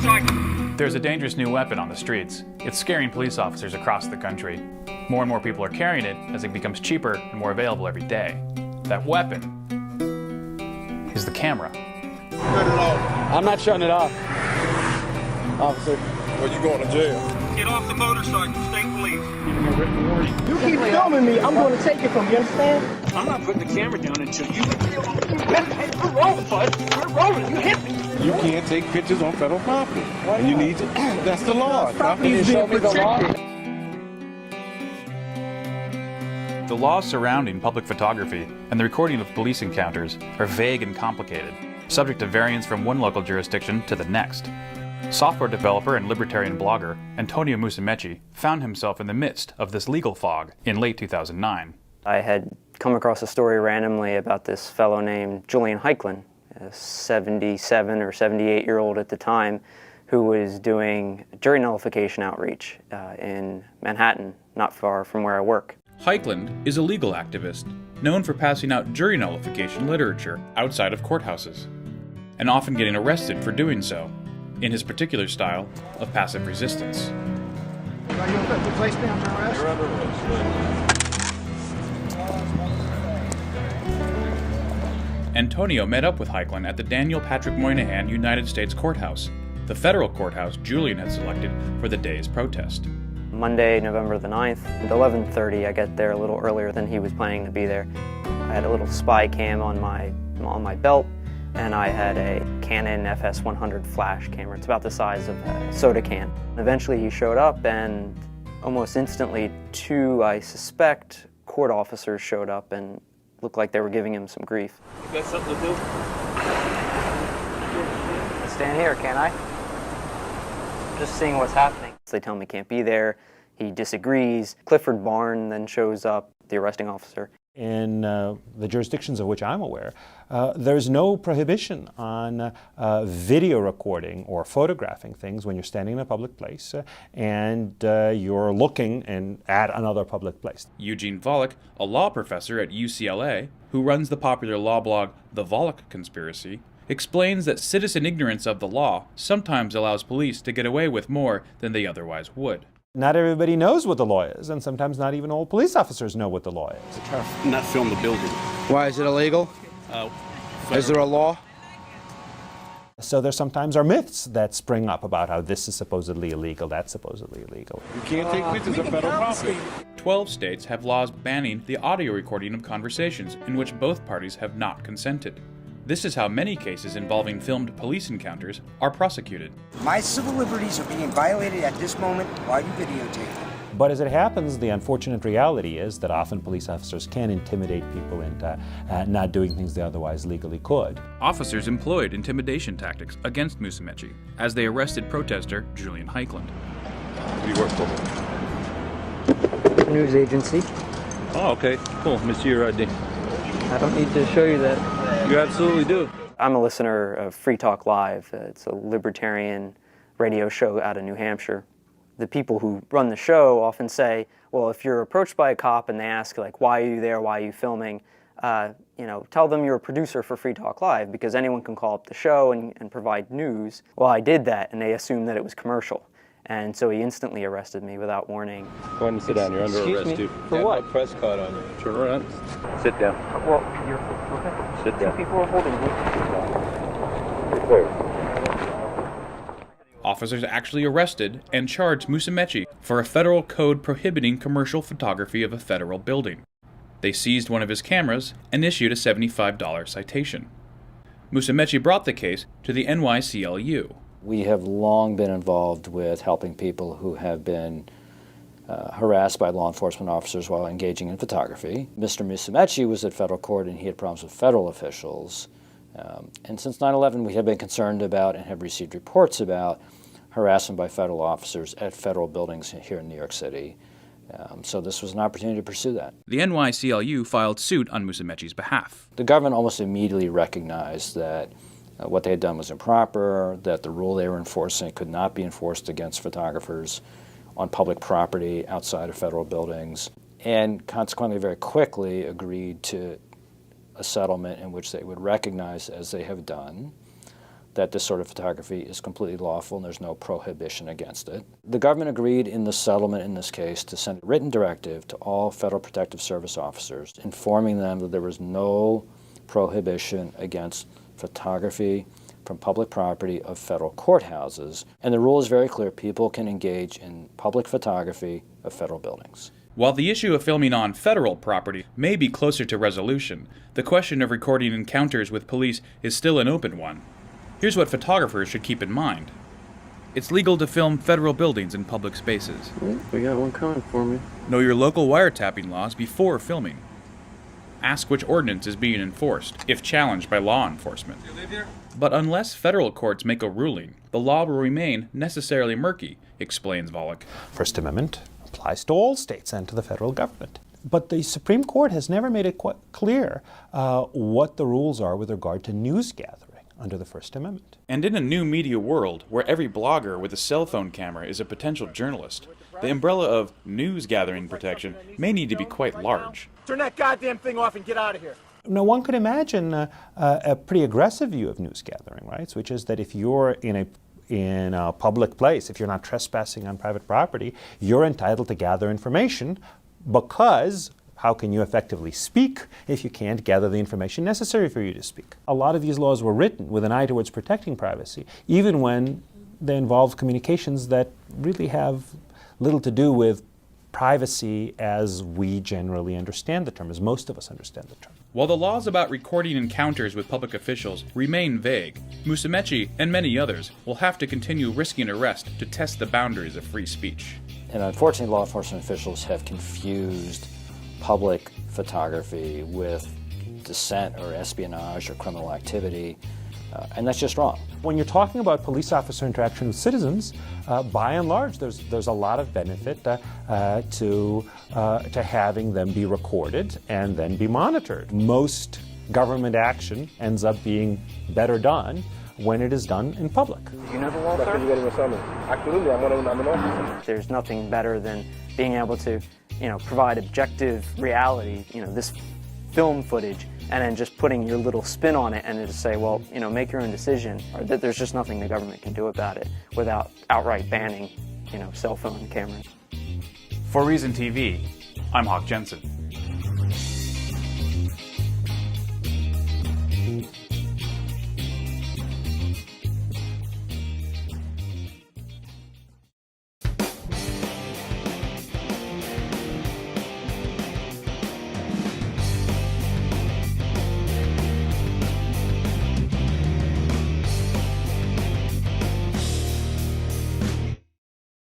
motorcycle. There's a dangerous new weapon on the streets. It's scaring police officers across the country. More and more people are carrying it as it becomes cheaper and more available every day. That weapon is the camera. Cut it off. I'm not shutting it off, officer. Well, you going to jail. Get off the motorcycle, state police. You keep filming me, I'm going to take it from you, understand? I'm not putting the camera down until you... We're rolling, bud. We're rolling. You hit me. You can't take pictures on federal property. And you need to... That's the law. Property is being protected. The laws surrounding public photography and the recording of police encounters are vague and complicated, subject to variance from one local jurisdiction to the next. Software developer and libertarian blogger Antonio Musumeci found himself in the midst of this legal fog in late 2009. I had come across a story randomly about this fellow named Julian Heiklin, a 77 or 78-year-old at the time, who was doing jury nullification outreach in Manhattan, not far from where I work. Heiklin is a legal activist, known for passing out jury nullification literature outside of courthouses, and often getting arrested for doing so, in his particular style of passive resistance. Are you going to place me under arrest? You're under arrest. Antonio met up with Heiklin at the Daniel Patrick Moynihan United States Courthouse, the federal courthouse Julian had selected for the day's protest. Monday, November the 9th, at 11:30, I got there a little earlier than he was planning to be there. I had a little spy cam on my belt, and I had a Canon FS100 flash camera. It's about the size of a soda can. Eventually he showed up, and almost instantly two, I suspect, court officers showed up and looked like they were giving him some grief. You got something to do? Stand here, can I? Just seeing what's happening. They tell him he can't be there. He disagrees. Clifford Barn then shows up, the arresting officer. In the jurisdictions of which I'm aware, there's no prohibition on video recording or photographing things when you're standing in a public place and you're looking at another public place. Eugene Volokh, a law professor at UCLA, who runs the popular law blog The Volokh Conspiracy, explains that citizen ignorance of the law sometimes allows police to get away with more than they otherwise would. Not everybody knows what the law is, and sometimes not even all police officers know what the law is. Not film the building. Why, is it illegal? Is there a law? So there sometimes are myths that spring up about how this is supposedly illegal, that's supposedly illegal. You can't take pictures of federal property. 12 states have laws banning the audio recording of conversations in which both parties have not consented. This is how many cases involving filmed police encounters are prosecuted. My civil liberties are being violated at this moment while you videotape. But as it happens, the unfortunate reality is that often police officers can intimidate people into not doing things they otherwise legally could. Officers employed intimidation tactics against Musumeci as they arrested protester Julian Heiklin. You work for? News agency. Oh, okay. Cool. Mr. Your ID. I don't need to show you that. You absolutely do. I'm a listener of Free Talk Live. It's a libertarian radio show out of New Hampshire. The people who run the show often say, well, if you're approached by a cop and they ask, like, why are you there, why are you filming, tell them you're a producer for Free Talk Live, because anyone can call up the show and provide news. Well, I did that, and they assumed that it was commercial. And so he instantly arrested me without warning. Go ahead and sit down. You're under arrest, too. For what? No press card on you. Turn around. Sit down. Well, Sit down. two people are holding me. Officers actually arrested and charged Musumeci for a federal code prohibiting commercial photography of a federal building. They seized one of his cameras and issued a $75 citation. Musumeci brought the case to the NYCLU. We have long been involved with helping people who have been harassed by law enforcement officers while engaging in photography. Mr. Musumeci was at federal court and he had problems with federal officials. And since 9/11 we have been concerned about and have received reports about harassment by federal officers at federal buildings here in New York City. So this was an opportunity to pursue that. The NYCLU filed suit on Musumeci's behalf. The government almost immediately recognized that what they had done was improper, that the rule they were enforcing could not be enforced against photographers on public property outside of federal buildings, and consequently very quickly agreed to a settlement in which they would recognize, as they have done, that this sort of photography is completely lawful and there's no prohibition against it. The government agreed in the settlement in this case to send a written directive to all Federal Protective Service officers informing them that there was no prohibition against photography from public property of federal courthouses. And the rule is very clear: people can engage in public photography of federal buildings. While the issue of filming on federal property may be closer to resolution, the question of recording encounters with police is still an open one. Here's what photographers should keep in mind. It's legal to film federal buildings in public spaces. We got one coming for me. Know your local wiretapping laws before filming. Ask which ordinance is being enforced, if challenged by law enforcement. You live here? But unless federal courts make a ruling, the law will remain necessarily murky, explains Volokh. First Amendment applies to all states and to the federal government. But the Supreme Court has never made it quite clear what the rules are with regard to news gathering under the First Amendment. And in a new media world, where every blogger with a cell phone camera is a potential journalist, the umbrella of news gathering protection may need to be quite large. Turn that goddamn thing off and get out of here. Now, one could imagine a pretty aggressive view of news gathering rights, which is that if you're in a public place, if you're not trespassing on private property, you're entitled to gather information, because how can you effectively speak if you can't gather the information necessary for you to speak? A lot of these laws were written with an eye towards protecting privacy, even when they involve communications that really have little to do with privacy as we generally understand the term, as most of us understand the term. While the laws about recording encounters with public officials remain vague, Musumeci and many others will have to continue risking arrest to test the boundaries of free speech. And unfortunately, law enforcement officials have confused public photography with dissent or espionage or criminal activity, and that's just wrong. When you're talking about police officer interaction with citizens, by and large, there's a lot of benefit to having them be recorded and then be monitored. Most government action ends up being better done when it is done in public. You know the law, sir? Absolutely, I'm an officer. There's nothing better than being able to, provide objective reality, this film footage, and then just putting your little spin on it and then just say, well, make your own decision, or that there's just nothing the government can do about it without outright banning, cell phone cameras. For ReasonTV, I'm Hawk Jensen.